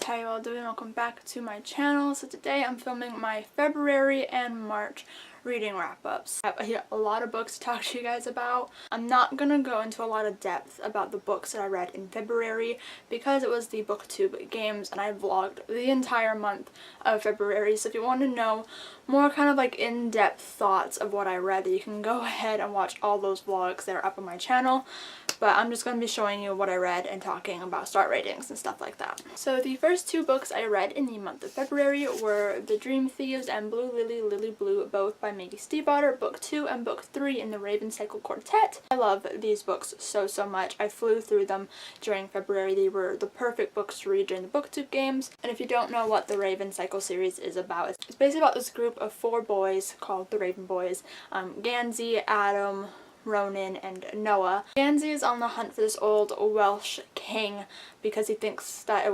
how you all doing? Welcome back to my channel. So today I'm filming my February and March reading wrap-ups. I have a lot of books to talk to you guys about. I'm not gonna go into a lot of depth about the books that I read in February because it was the BookTube games and I vlogged the entire month of February. So if you want to know more kind of like in-depth thoughts of what I read, you can go ahead and watch all those vlogs that are up on my channel. But I'm just going to be showing you what I read and talking about star ratings and stuff like that. So the first two books I read in the month of February were The Dream Thieves and Blue Lily, Lily Blue, both by Maggie Stiefvater, Book 2 and Book 3 in the Raven Cycle Quartet. I love these books so much. I flew through them during February. They were the perfect books to read during the BookTube games. And if you don't know what the Raven Cycle series is about, it's basically about this group of 4 boys called the Raven Boys. Gansey, Adam, Ronan, and Noah. Gansey is on the hunt for this old Welsh king because he thinks that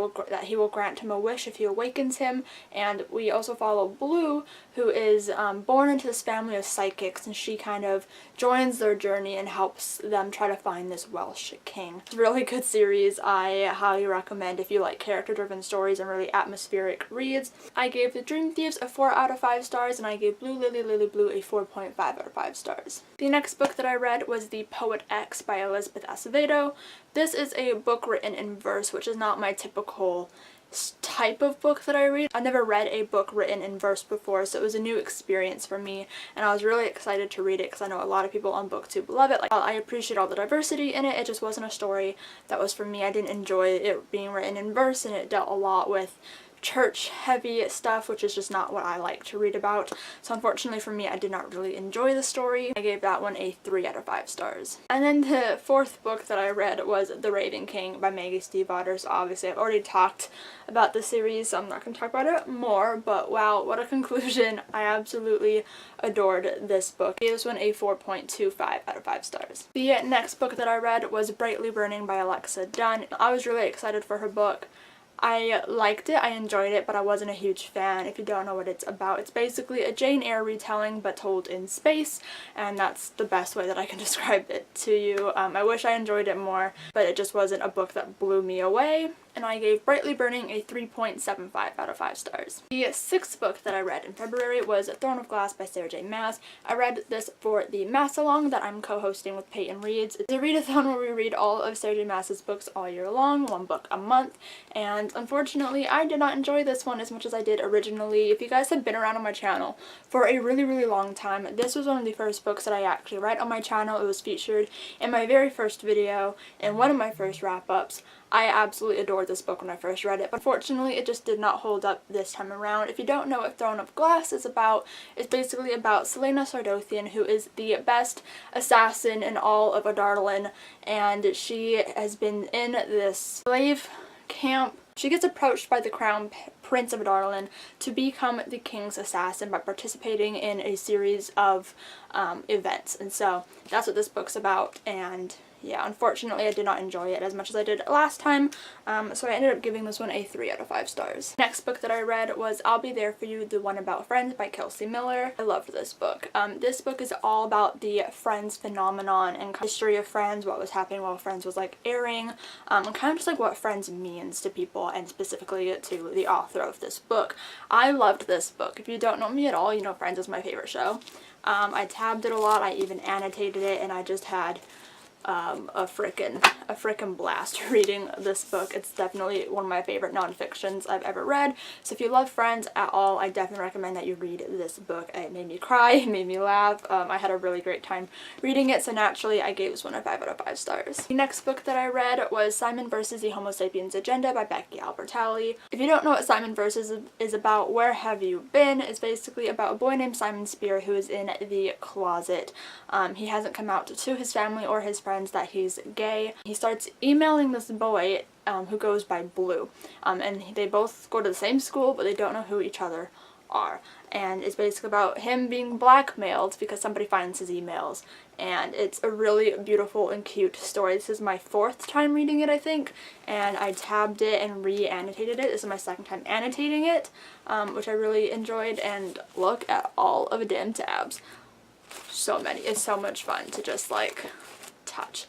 he will grant him a wish if he awakens him. And we also follow Blue, who is born into this family of psychics, and she kind of joins their journey and helps them try to find this Welsh king. It's a really good series. I highly recommend if you like character-driven stories and really atmospheric reads. I gave The Dream Thieves a 4 out of 5 stars, and I gave Blue Lily, Lily Blue a 4.5 out of 5 stars. The next book that I read was The Poet X by Elizabeth Acevedo. This is a book written in verse, which is not my typical type of book that I read. I've never read a book written in verse before, so it was a new experience for me, and I was really excited to read it because I know a lot of people on BookTube love it. Like, I appreciate all the diversity in it. It just wasn't a story that was for me. I didn't enjoy it being written in verse, and it dealt a lot with church heavy stuff, which is just not what I like to read about. So unfortunately for me, I did not really enjoy the story. I gave that one a 3 out of 5 stars. And then the fourth book that I read was The Raven King by Maggie Stiefvater. So obviously I've already talked about the series, so I'm not going to talk about it more, but wow, what a conclusion. I absolutely adored this book. I gave this one a 4.25 out of 5 stars. The next book that I read was Brightly Burning by Alexa Dunn. I was really excited for her book. I liked it, I enjoyed it, but I wasn't a huge fan. If you don't know what it's about, it's basically a Jane Eyre retelling but told in space, and that's the best way that I can describe it to you. I wish I enjoyed it more, but it just wasn't a book that blew me away, and I gave Brightly Burning a 3.75 out of 5 stars. The sixth book that I read in February was Throne of Glass by Sarah J Maas. I read this for the Mass-along that I'm co-hosting with Peyton Reads. It's a readathon where we read all of Sarah J Maas's books all year long, 1 book a month, and unfortunately I did not enjoy this one as much as I did originally. If you guys have been around on my channel for a really long time, this was one of the first books that I actually read on my channel. It was featured in my very first video and one of my first wrap-ups. I absolutely adored this book when I first read it, but unfortunately it just did not hold up this time around. If you don't know what Throne of Glass is about, it's basically about Celaena Sardothien, who is the best assassin in all of Adarlan, and she has been in this slave camp. She gets approached by the Crown Prince of Adarlan to become the king's assassin by participating in a series of events, and so that's what this book's about. And yeah, unfortunately I did not enjoy it as much as I did last time, so I ended up giving this one a 3 out of 5 stars. Next book that I read was I'll Be There For You, The One About Friends by Kelsey Miller. I loved this book. This book is all about the Friends phenomenon and history of Friends, what was happening while Friends was like airing, and kind of just like what Friends means to people, and specifically to the author of this book. I loved this book. If you don't know me at all, you know Friends is my favorite show. I tabbed it a lot, I even annotated it, and I just had a frickin' blast reading this book. It's definitely one of my favorite non-fictions I've ever read, so if you love Friends at all, I definitely recommend that you read this book. It made me cry, it made me laugh. I had a really great time reading it, so naturally I gave this one a 5 out of 5 stars. The next book that I read was Simon vs. the Homo Sapiens Agenda by Becky Albertalli. If you don't know what Simon vs. is about, Where Have You Been? It's basically about a boy named Simon Spear who is in the closet. He hasn't come out to his family or his friends that he's gay. He starts emailing this boy who goes by Blue, and they both go to the same school, but they don't know who each other are. And it's basically about him being blackmailed because somebody finds his emails, and it's a really beautiful and cute story. This is my 4th time reading it, I think, and I tabbed it and re-annotated it. This is my 2nd time annotating it, which I really enjoyed, and look at all of the damn tabs. So many. It's so much fun to just like touch.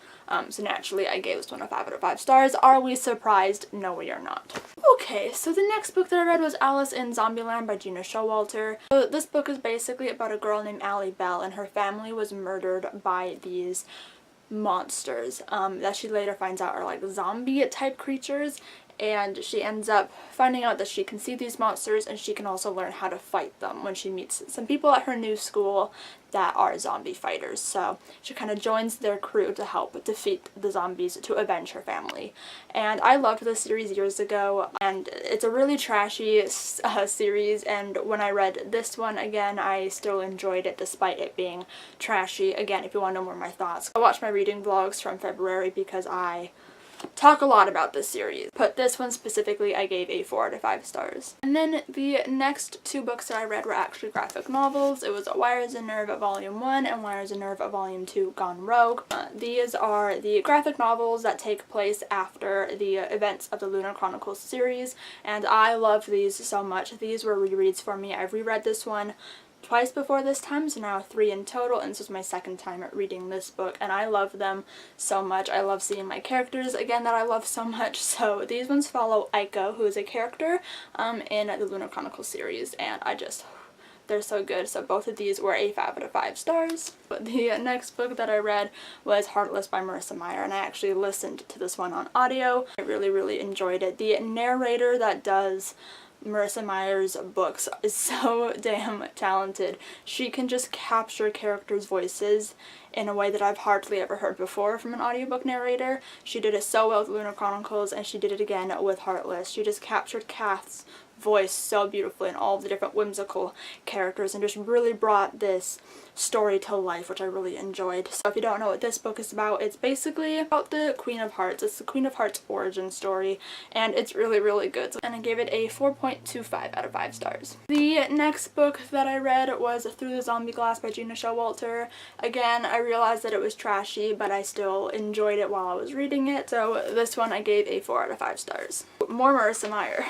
So naturally I gave this one a 5 out of 5 stars. Are we surprised? No, we are not. Okay, so the next book that I read was Alice in Zombieland by Gina Showalter. So this book is basically about a girl named Allie Bell, and her family was murdered by these monsters that she later finds out are like zombie type creatures, and she ends up finding out that she can see these monsters and she can also learn how to fight them when she meets some people at her new school that are zombie fighters. So she kind of joins their crew to help defeat the zombies to avenge her family. And I loved this series years ago, and it's a really trashy series, and when I read this one again, I still enjoyed it despite it being trashy. Again, if you want to know more of my thoughts, I watched my reading vlogs from February because I talk a lot about this series, but this one specifically I gave a 4 out of 5 stars. And then the next two books that I read were actually graphic novels. It was Wires and Nerve Volume 1 and Wires and Nerve Volume 2 Gone Rogue. These are the graphic novels that take place after the events of the Lunar Chronicles series, and I love these so much. These were rereads for me. I've reread this one twice before this time, so now 3 in total, and this was my second time at reading this book, and I love them so much. I love seeing my characters again that I love so much. So these ones follow Aiko, who is a character in the Lunar Chronicles series, and they're so good. So both of these were a 5 out of 5 stars. But the next book that I read was Heartless by Marissa Meyer, and I actually listened to this one on audio. I really enjoyed it. The narrator that does Marissa Meyer's books is so damn talented. She can just capture characters' voices in a way that I've hardly ever heard before from an audiobook narrator. She did it so well with Lunar Chronicles, and she did it again with Heartless. She just captured Kath's voice so beautifully and all the different whimsical characters, and just really brought this story to life, which I really enjoyed. So if you don't know what this book is about, it's basically about the Queen of Hearts. It's the Queen of Hearts origin story, and it's really good. And I gave it a 4.25 out of 5 stars. The next book that I read was Through the Zombie Glass by Gina Showalter. Again, I realized that it was trashy, but I still enjoyed it while I was reading it. So this one I gave a 4 out of 5 stars. More Marissa Meyer.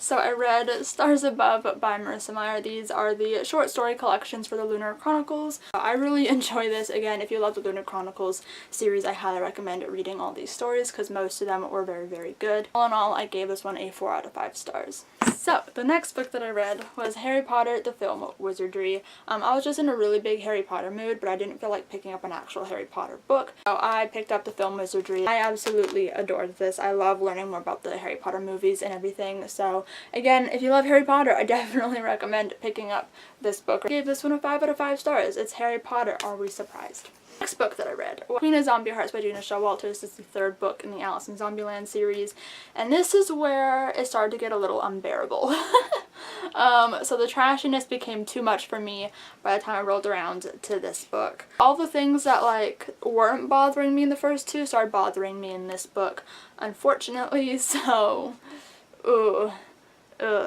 So I read Stars Above by Marissa Meyer. These are the short story collections for the Lunar Chronicles. I really enjoy this. Again, if you love the Lunar Chronicles series, I highly recommend reading all these stories because most of them were very good. All in all, I gave this one a 4 out of 5 stars. So, the next book that I read was Harry Potter, the Film Wizardry. I was just in a really big Harry Potter mood, but I didn't feel like picking up an actual Harry Potter book. So I picked up the Film Wizardry. I absolutely adored this. I love learning more about the Harry Potter movies and everything. So, again, if you love Harry Potter, I definitely recommend picking up this book. I gave this one a 5 out of 5 stars. It's Harry Potter. Are we surprised? Next book that I read, Queen of Zombie Hearts by Gina Showalter. This is the third book in the Alice in Zombieland series, and this is where it started to get a little unbearable. So the trashiness became too much for me by the time I rolled around to this book. All the things that like weren't bothering me in the first two started bothering me in this book, unfortunately. So,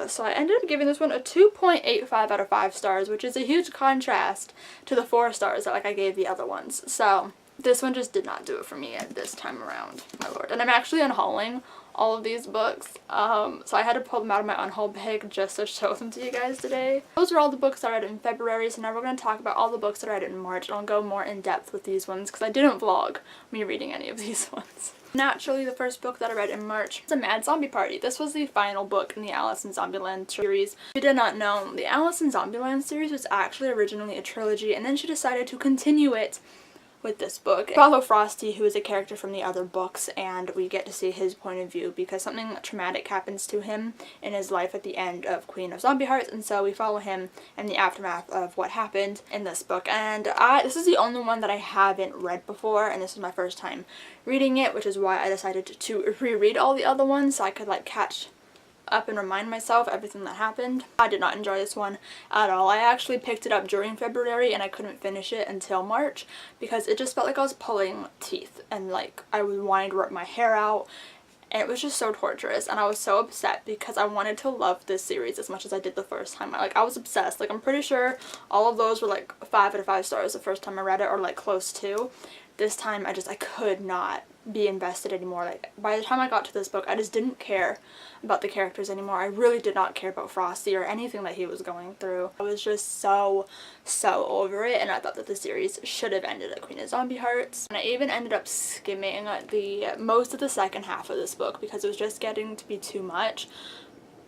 so I ended up giving this one a 2.85 out of 5 stars, which is a huge contrast to the 4 stars that I gave the other ones. So this one just did not do it for me at this time around, my lord. And I'm actually unhauling all of these books, so I had to pull them out of my unhaul bag just to show them to you guys today. Those are all the books I read in February, so now we're going to talk about all the books that I read in March, and I'll go more in depth with these ones because I didn't vlog me reading any of these ones. Naturally, the first book that I read in March was A Mad Zombie Party. This was the final book in the Alice in Zombieland series. If you did not know, the Alice in Zombieland series was actually originally a trilogy, and then she decided to continue it with this book. We follow Frosty, who is a character from the other books, and we get to see his point of view because something traumatic happens to him in his life at the end of Queen of Zombie Hearts, and so we follow him in the aftermath of what happened in this book. And this is the only one that I haven't read before, and this is my first time reading it, which is why I decided to reread all the other ones so I could like catch up and remind myself everything that happened. I did not enjoy this one at all. I actually picked it up during February and I couldn't finish it until March because it just felt like I was pulling teeth and like I was wanting to rip my hair out, and it was just so torturous, and I was so upset because I wanted to love this series as much as I did the first time. I was obsessed. Like, I'm pretty sure all of those were like 5 out of 5 stars the first time I read it, or like close to. this time I could not be invested anymore. Like, by the time I got to this book, I just didn't care about the characters anymore. I really did not care about Frosty or anything that he was going through. I was just so over it, and I thought that the series should have ended at Queen of Zombie Hearts. And I even ended up skimming most of the second half of this book because it was just getting to be too much.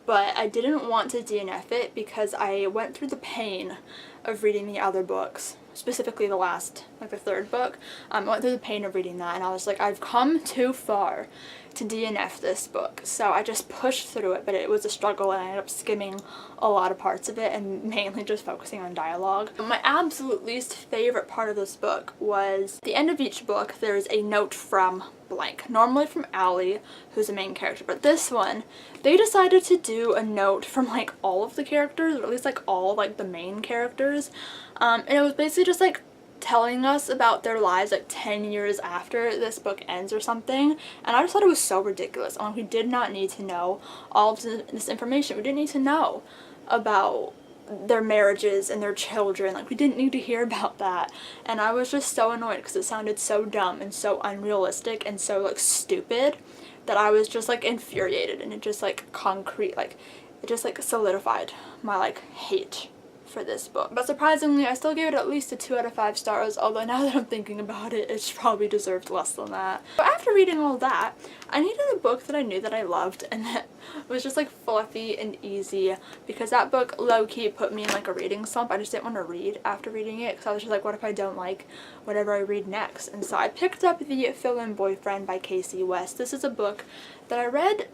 But I didn't want to DNF it because I went through the pain of reading the other books, specifically the last, like the third book. I went through the pain of reading that, and I was like, I've come too far to DNF this book. So I just pushed through it, but it was a struggle, and I ended up skimming a lot of parts of it and mainly just focusing on dialogue. My absolute least favorite part of this book was at the end of each book there's a note from blank, normally from Allie, who's the main character, but this one they decided to do a note from like all of the characters, or at least like all like the main characters, and it was basically just like telling us about their lives like 10 years after this book ends or something, and I just thought it was so ridiculous. We did not need to know all of this information. We didn't need to know about their marriages and their children. Like, we didn't need to hear about that, and I was just so annoyed because it sounded so dumb and so unrealistic and so like stupid that I was just like infuriated, and it just like it just like solidified my like hate for this book. But surprisingly, I still gave it at least a 2 out of 5 stars, although now that I'm thinking about it, it probably deserved less than that. But after reading all that, I needed a book that I knew that I loved and that was just like fluffy and easy, because that book low-key put me in like a reading slump. I just didn't want to read after reading it because I was just like, what if I don't like whatever I read next? And so I picked up the Fill-In Boyfriend by Casey West. This is a book that I read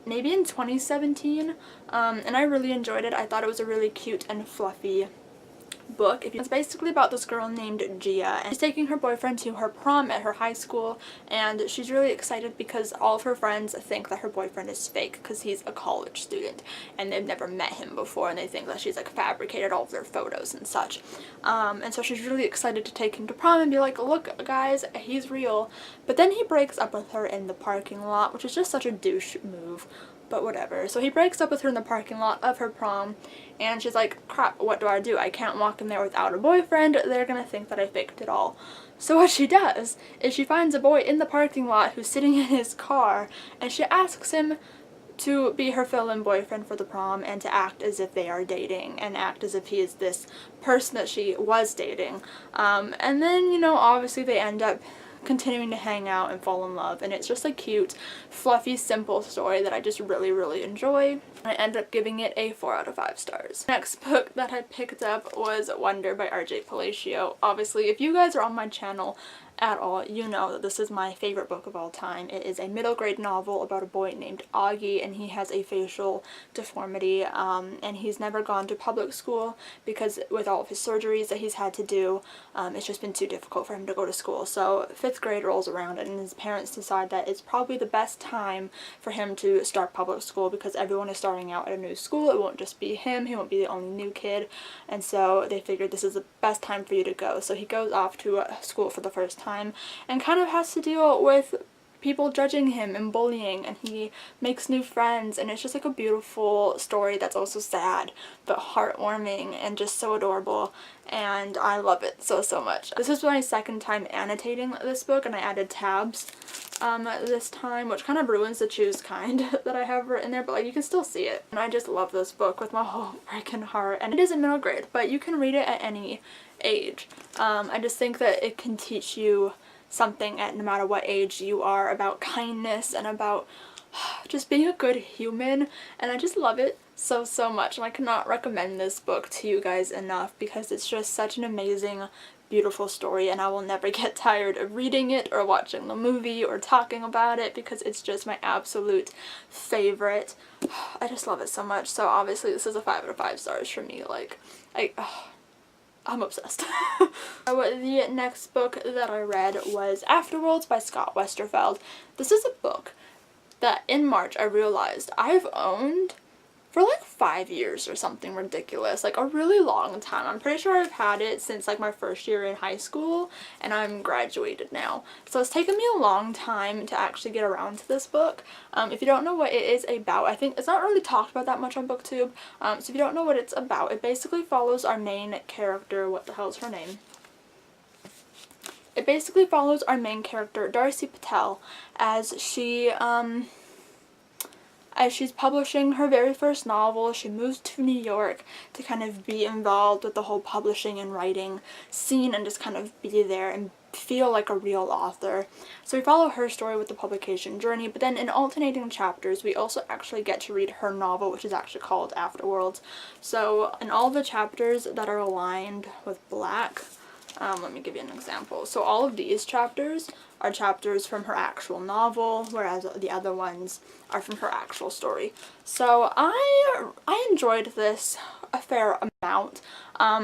maybe in 2017, and I really enjoyed it. I thought it was a really cute and fluffy book. It's basically about this girl named Gia, and she's taking her boyfriend to her prom at her high school, and she's really excited because all of her friends think that her boyfriend is fake because he's a college student and they've never met him before, and they think that she's like fabricated all of their photos and such. And so she's really excited to take him to prom and be like, look guys, he's real. But then he breaks up with her in the parking lot, which is just such a douche move, but whatever. So he breaks up with her in the parking lot of her prom, and she's like, crap, what do? I can't walk in there without a boyfriend. They're gonna think that I faked it all. So what she does is she finds a boy in the parking lot who's sitting in his car, and she asks him to be her fill-in boyfriend for the prom and to act as if they are dating and act as if he is this person that she was dating. And then, you know, obviously they end up continuing to hang out and fall in love, and it's just a cute, fluffy, simple story that I just really enjoy. I ended up giving it a 4 out of 5 stars. Next book that I picked up was Wonder by R.J. Palacio. Obviously, if you guys are on my channel at all, you know that this is my favorite book of all time. It is a middle grade novel about a boy named Augie, and he has a facial deformity, and he's never gone to public school because with all of his surgeries that he's had to do, it's just been too difficult for him to go to school. So 5th grade rolls around, and his parents decide that it's probably the best time for him to start public school because everyone is starting out at a new school. It won't just be him, he won't be the only new kid, and so they figured this is the best time for you to go. So he goes off to school for the first time and kind of has to deal with people judging him and bullying, and he makes new friends, and it's just like a beautiful story that's also sad but heartwarming and just so adorable, and I love it so much. This is my second time annotating this book, and I added tabs this time, which kind of ruins the choose kind that I have written there, but like you can still see it. And I just love this book with my whole freaking heart, and it is in middle grade, but you can read it at any age. I just think that it can teach you something at no matter what age you are about kindness and about just being a good human, and I just love it so much, and I cannot recommend this book to you guys enough because it's just such an amazing, beautiful story, and I will never get tired of reading it or watching the movie or talking about it because it's just my absolute favorite. I just love it so much. So obviously this is a 5 out of 5 stars for me. Like, I'm obsessed. The next book that I read was Afterworlds by Scott Westerfeld. This is a book that in March I realized I've owned for like 5 years or something ridiculous, like a really long time. I'm pretty sure I've had it since like my first year in high school, and I'm graduated now. So it's taken me a long time to actually get around to this book. If you don't know what it is about, I think it's not really talked about that much on BookTube. So if you don't know what it's about, it basically follows our main character. What the hell is her name? It basically follows our main character, Darcy Patel, as she's publishing her very first novel. She moves to New York to kind of be involved with the whole publishing and writing scene and just kind of be there and feel like a real author. So we follow her story with the publication journey, but then in alternating chapters we also actually get to read her novel, which is actually called Afterworlds. So in all the chapters that are aligned with black, let me give you an example. So all of these chapters are chapters from her actual novel, whereas the other ones are from her actual story. So I enjoyed this a fair amount.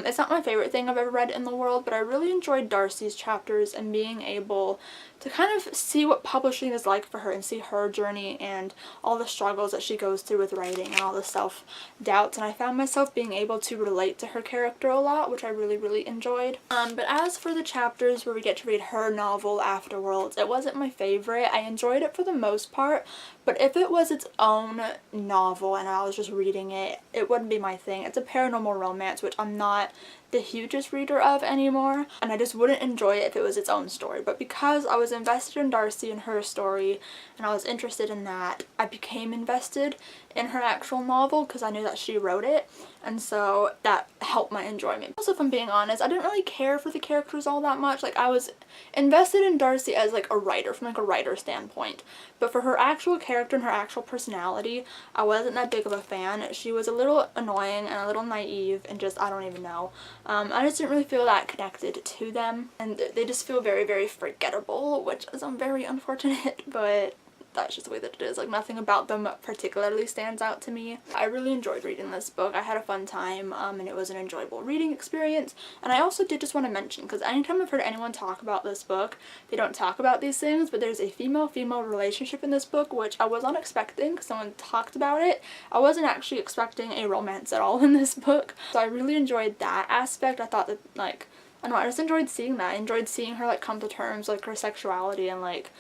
It's not my favorite thing I've ever read in the world, but I really enjoyed Darcy's chapters and being able to kind of see what publishing is like for her and see her journey and all the struggles that she goes through with writing and all the self-doubts, and I found myself being able to relate to her character a lot, which I really, really enjoyed. But as for the chapters where we get to read her novel, Afterworlds, it wasn't my favorite. I enjoyed it for the most part, but if it was its own novel and I was just reading it, it wouldn't be my thing. It's a paranormal romance, which I'm not the hugest reader of anymore, and I just wouldn't enjoy it if it was its own story. But because I was invested in Darcy and her story, and I was interested in that, I became invested in her actual novel because I knew that she wrote it, and so that helped my enjoyment. Also, if I'm being honest, I didn't really care for the characters all that much. Like, I was invested in Darcy as like a writer, from like a writer standpoint, but for her actual character and her actual personality, I wasn't that big of a fan. She was a little annoying and a little naive and just, I don't even know. I just didn't really feel that connected to them, and they just feel very, very forgettable, which is very unfortunate, but that's just the way that it is. Like, nothing about them particularly stands out to me. I really enjoyed reading this book. I had a fun time, and it was an enjoyable reading experience. And I also did just want to mention, because anytime I've heard anyone talk about this book, they don't talk about these things, but there's a female-female relationship in this book, which I was not expecting because someone talked about it. I wasn't actually expecting a romance at all in this book, so I really enjoyed that aspect. I thought that, like, I don't know, I just enjoyed seeing that. I enjoyed seeing her, like, come to terms, like, her sexuality and, like,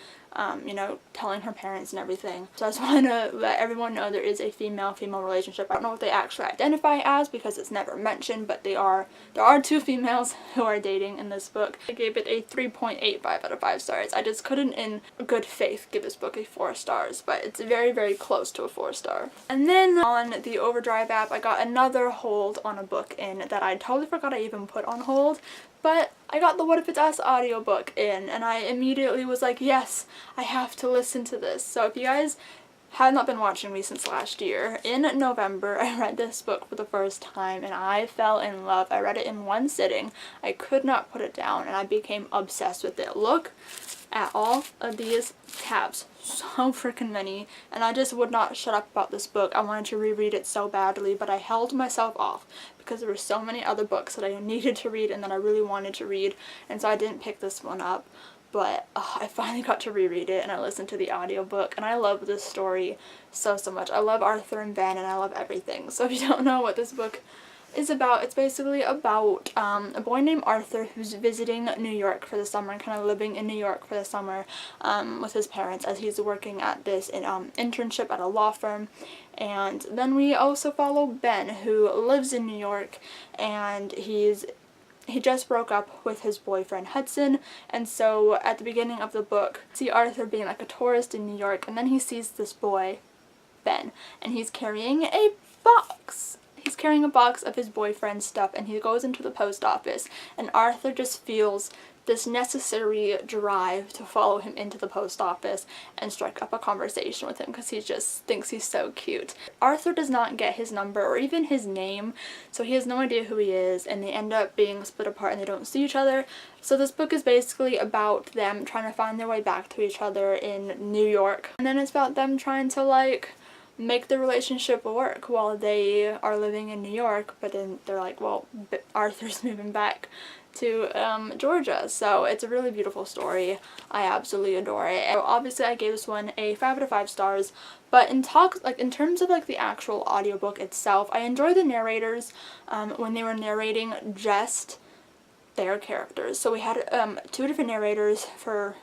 you know, telling her parents and everything. So I just want to let everyone know there is a female-female relationship. I don't know what they actually identify as because it's never mentioned, but there are two females who are dating in this book. I gave it a 3.85 out of 5 stars. I just couldn't in good faith give this book a 4 stars, but it's very, very close to a 4-star. And then on the Overdrive app, I got another hold on a book in that I totally forgot I even put on hold. But I got the What If It's Us audiobook in, and I immediately was like, yes, I have to listen to this. So if you guys have not been watching me since last year, in November I read this book for the first time and I fell in love. I read it in one sitting. I could not put it down and I became obsessed with it. Look at all of these tabs. So freaking many, and I just would not shut up about this book. I wanted to reread it so badly, but I held myself off because there were so many other books that I needed to read and that I really wanted to read, and so I didn't pick this one up. But I finally got to reread it and I listened to the audiobook, and I love this story so much. I love Arthur and Ben and I love everything. So if you don't know what this book is about, it's basically about a boy named Arthur who's visiting New York for the summer and kind of living in New York for the summer with his parents as he's working at this internship at a law firm. And then we also follow Ben, who lives in New York, and he just broke up with his boyfriend Hudson, and so at the beginning of the book, see Arthur being like a tourist in New York, and then he sees this boy, Ben, and he's carrying a box. He's carrying a box of his boyfriend's stuff, and he goes into the post office, and Arthur just feels this necessary drive to follow him into the post office and strike up a conversation with him because he just thinks he's so cute. Arthur does not get his number or even his name, so he has no idea who he is, and they end up being split apart and they don't see each other. So this book is basically about them trying to find their way back to each other in New York, and then it's about them trying to, like, make the relationship work while they are living in New York, but then they're like, well, Arthur's moving back to Georgia. So it's a really beautiful story. I absolutely adore it. And obviously I gave this one a 5 out of 5 stars, but in terms of like the actual audiobook itself, I enjoy the narrators when they were narrating just their characters. So we had 2 different narrators,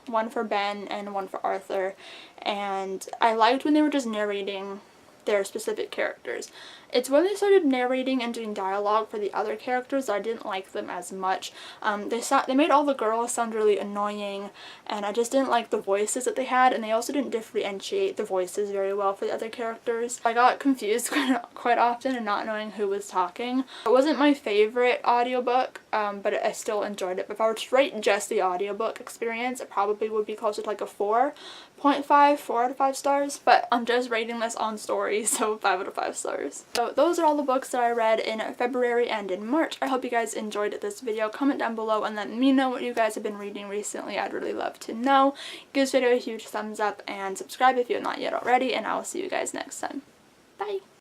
one for Ben and one for Arthur, and I liked when they were just narrating their specific characters. It's when they started narrating and doing dialogue for the other characters that I didn't like them as much. They made all the girls sound really annoying, and I just didn't like the voices that they had, and they also didn't differentiate the voices very well for the other characters. I got confused quite often and not knowing who was talking. It wasn't my favorite audiobook, but I still enjoyed it. But if I were to rate just the audiobook experience, it probably would be closer to like a 4.5, 4 out of 5 stars, but I'm just rating this on story, so 5 out of 5 stars. So those are all the books that I read in February and in March. I hope you guys enjoyed this video. Comment down below and let me know what you guys have been reading recently. I'd really love to know. Give this video a huge thumbs up and subscribe if you have not yet already, and I will see you guys next time. Bye!